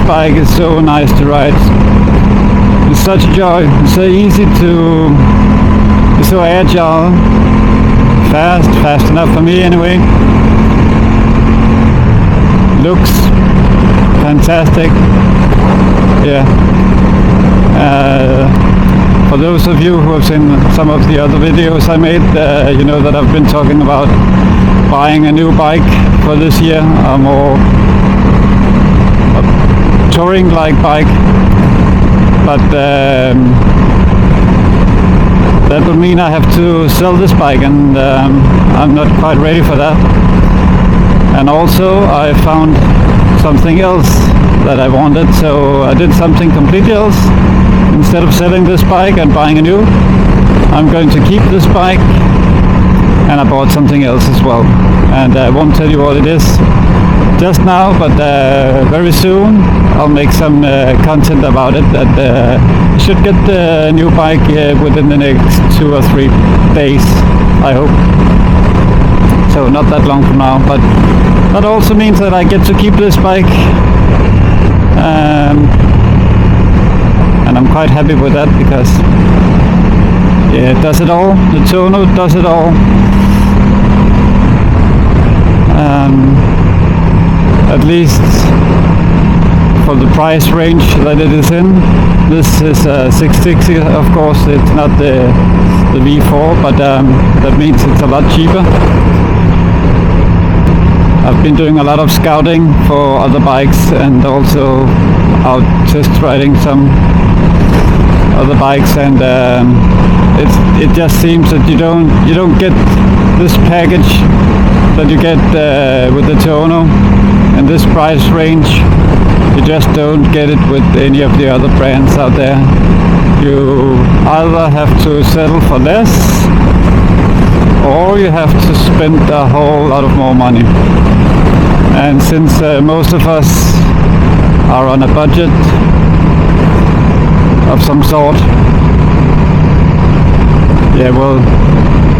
bike is so nice to ride. It's such a joy. It's so easy to... It's so agile. Fast enough for me anyway. Looks fantastic. Yeah. For those of you who have seen some of the other videos I made, you know that I've been talking about buying a new bike for this year, a more touring-like bike, but that would mean I have to sell this bike, and I'm not quite ready for that. And also I found something else that I wanted, so I did something completely else. Instead of selling this bike and buying a new, I'm going to keep this bike, and I bought something else as well. And I won't tell you what it is just now, but very soon I'll make some content about it. That should get the new bike within the next 2 or 3 days, I hope. So not that long from now, but that also means that I get to keep this bike. And I'm quite happy with that, because yeah, it does it all. The Tuono does it all. At least for the price range that it is in. This is 660, of course. It's not the V4, but that means it's a lot cheaper. I've been doing a lot of scouting for other bikes, and also out test riding some other bikes, and it just seems that you don't get this package that you get with the Tuono in this price range. You just don't get it with any of the other brands out there. You either have to settle for less, or you have to spend a whole lot of more money. And since most of us are on a budget of some sort, yeah, well,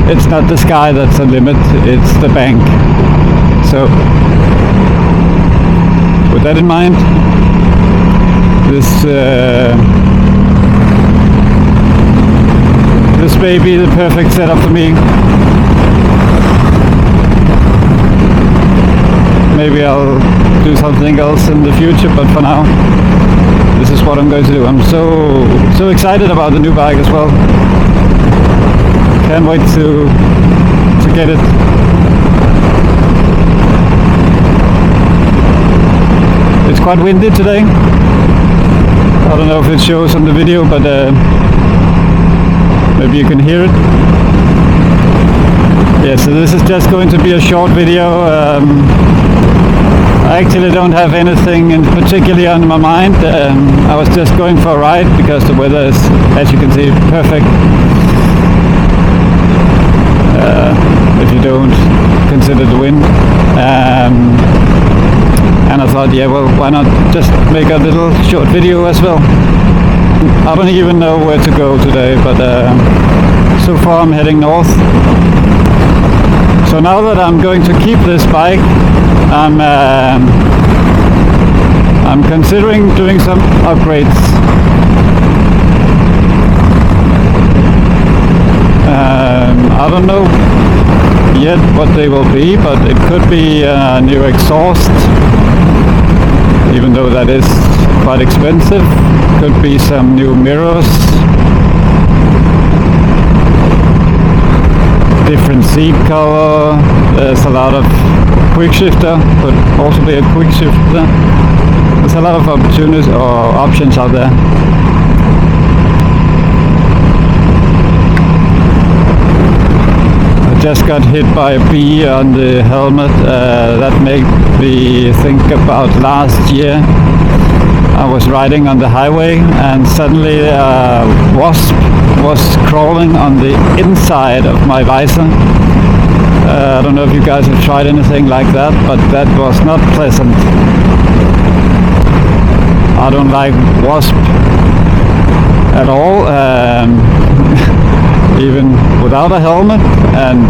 it's not the sky that's the limit, it's the bank. So with that in mind, this may be the perfect setup for me. Maybe I'll do something else in the future, but for now, this is what I'm going to do. I'm so excited about the new bike as well. Can't wait to get it. It's quite windy today. I don't know if it shows on the video, but maybe you can hear it. Yeah, so this is just going to be a short video. I actually don't have anything in particularly on my mind. I was just going for a ride because the weather is, as you can see, perfect. If you don't consider the wind. And I thought, yeah, well, why not just make a little short video as well. I don't even know where to go today, but so far I'm heading north. So now that I'm going to keep this bike, I'm considering doing some upgrades. I don't know yet what they will be, but it could be a new exhaust, even though that is quite expensive. Could be some new mirrors, different seat color. There's a lot of quick shifter, could also be a quick shifter. There's a lot of opportunities or options out there. I just got hit by a bee on the helmet. That made me think about last year. I was riding on the highway and suddenly a wasp was crawling on the inside of my visor. I don't know if you guys have tried anything like that, but that was not pleasant. I don't like wasp at all, even without a helmet, and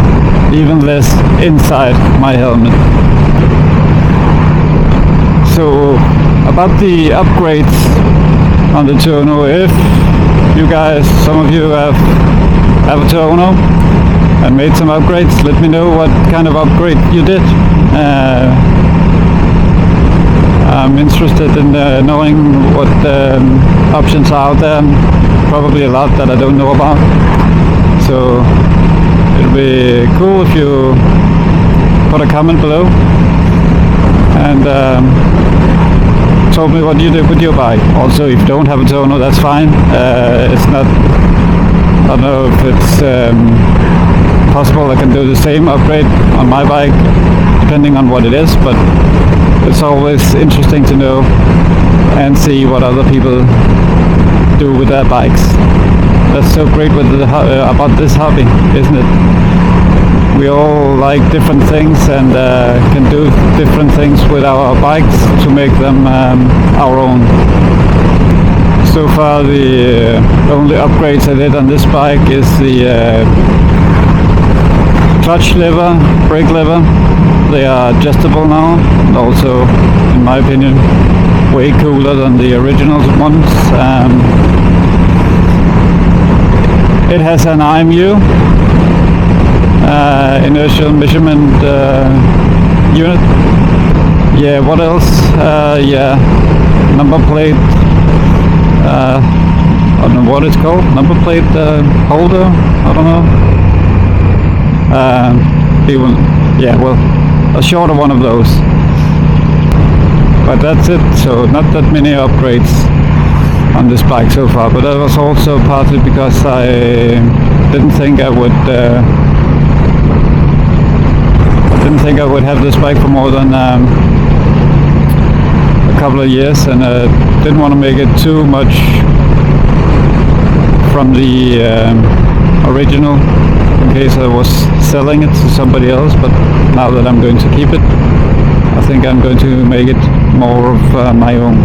even less inside my helmet. So about the upgrades on the Tuono. If you guys, some of you have a Tuono and made some upgrades, let me know what kind of upgrade you did. I'm interested in knowing what options are out there. Probably a lot that I don't know about. So it'll be cool if you put a comment below and told me what you did with your bike. Also, if you don't have a Tuono, that's fine. It's not, I don't know if it's possible I can do the same upgrade on my bike, depending on what it is, but it's always interesting to know and see what other people do with their bikes. That's so great with about this hobby, isn't it? We all like different things and can do different things with our bikes to make them our own. So far the only upgrades I did on this bike is the clutch lever, brake lever. They are adjustable now, and also, in my opinion, way cooler than the original ones. It has an IMU, inertial measurement unit. Yeah, what else? Yeah, number plate. I don't know what it's called. Number plate holder. I don't know. Yeah, well, a shorter one of those. But that's it. So not that many upgrades on this bike so far. But that was also partly because I didn't think I would. Didn't think I would have this bike for more than a couple of years, and didn't want to make it too much from the original in case I was selling it to somebody else. But now that I'm going to keep it, I think I'm going to make it more of my own.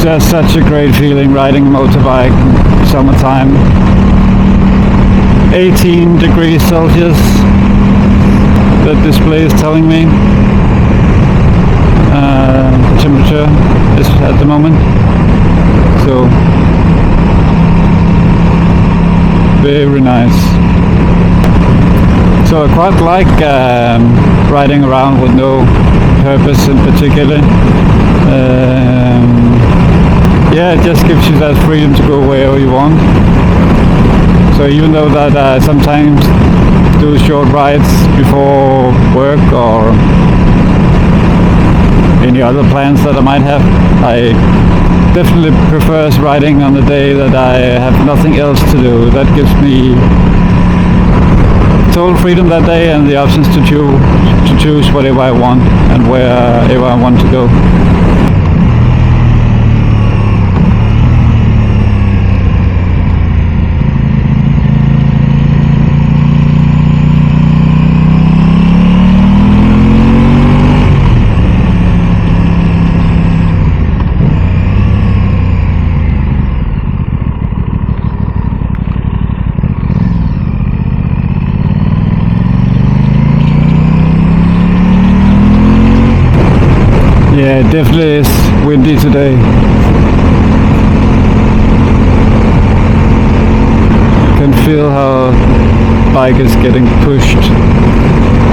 Just such a great feeling riding a motorbike summertime. 18 degrees Celsius, the display is telling me the temperature is at the moment. So very nice. So I quite like riding around with no purpose in particular. Yeah, it just gives you that freedom to go wherever you want. So even though that I sometimes do short rides before work or any other plans that I might have, I definitely prefer riding on the day that I have nothing else to do. That gives me total freedom that day and the options to choose whatever I want and wherever I want to go. Yeah, it definitely is windy today. You can feel how the bike is getting pushed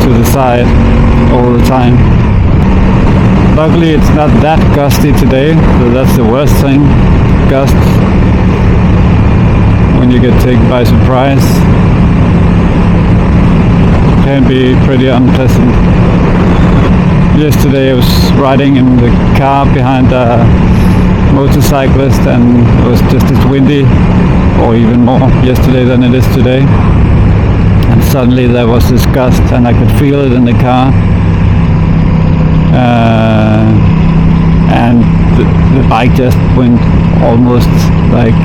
to the side all the time. Luckily it's not that gusty today, so that's the worst thing. Gusts, when you get taken by surprise, can be pretty unpleasant. Yesterday I was riding in the car behind a motorcyclist and it was just as windy, or even more yesterday than it is today. And suddenly there was this gust and I could feel it in the car. And the bike just went almost like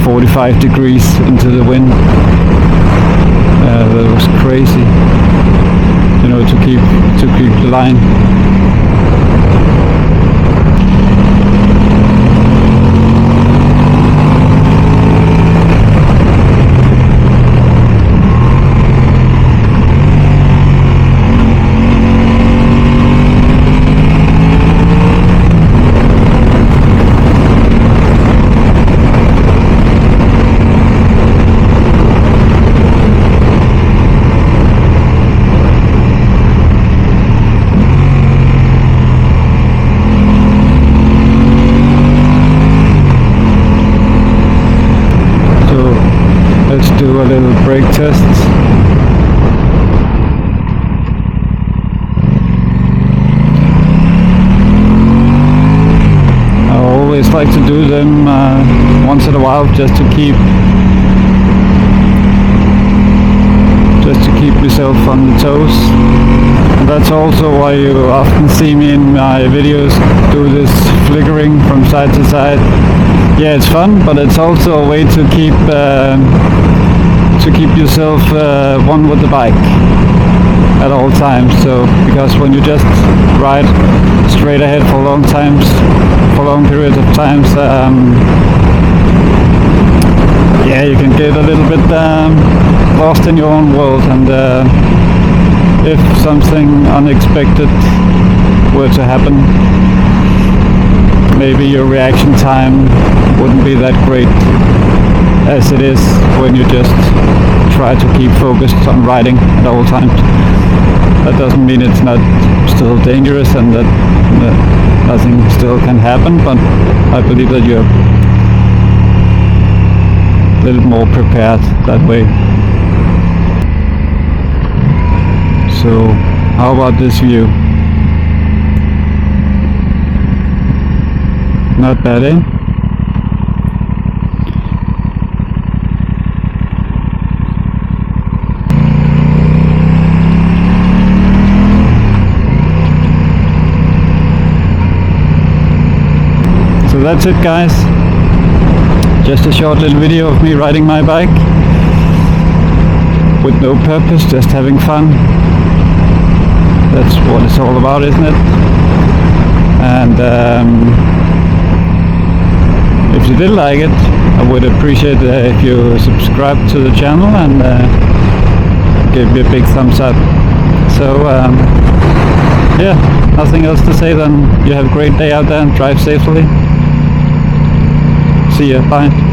45 degrees into the wind. That was crazy. You know, to keep the line. do a little brake test. I always like to do them once in a while, just to keep myself on the toes. And that's also why you often see me in my videos do this flickering from side to side. Yeah, it's fun, but it's also a way to keep yourself one with the bike at all times. So because when you just ride straight ahead for long periods of times, yeah, you can get a little bit lost in your own world, and if something unexpected were to happen, maybe your reaction time wouldn't be that great as it is when you just try to keep focused on riding at all times. That doesn't mean it's not still dangerous and that nothing still can happen, but I believe that you're a little more prepared that way. So how about this view? Not bad, eh? So that's it, guys. Just a short little video of me riding my bike with no purpose, just having fun. That's what it's all about, isn't it? And if you did like it, I would appreciate if you subscribe to the channel and give me a big thumbs up. So yeah, nothing else to say than you have a great day out there and drive safely. See ya, bye.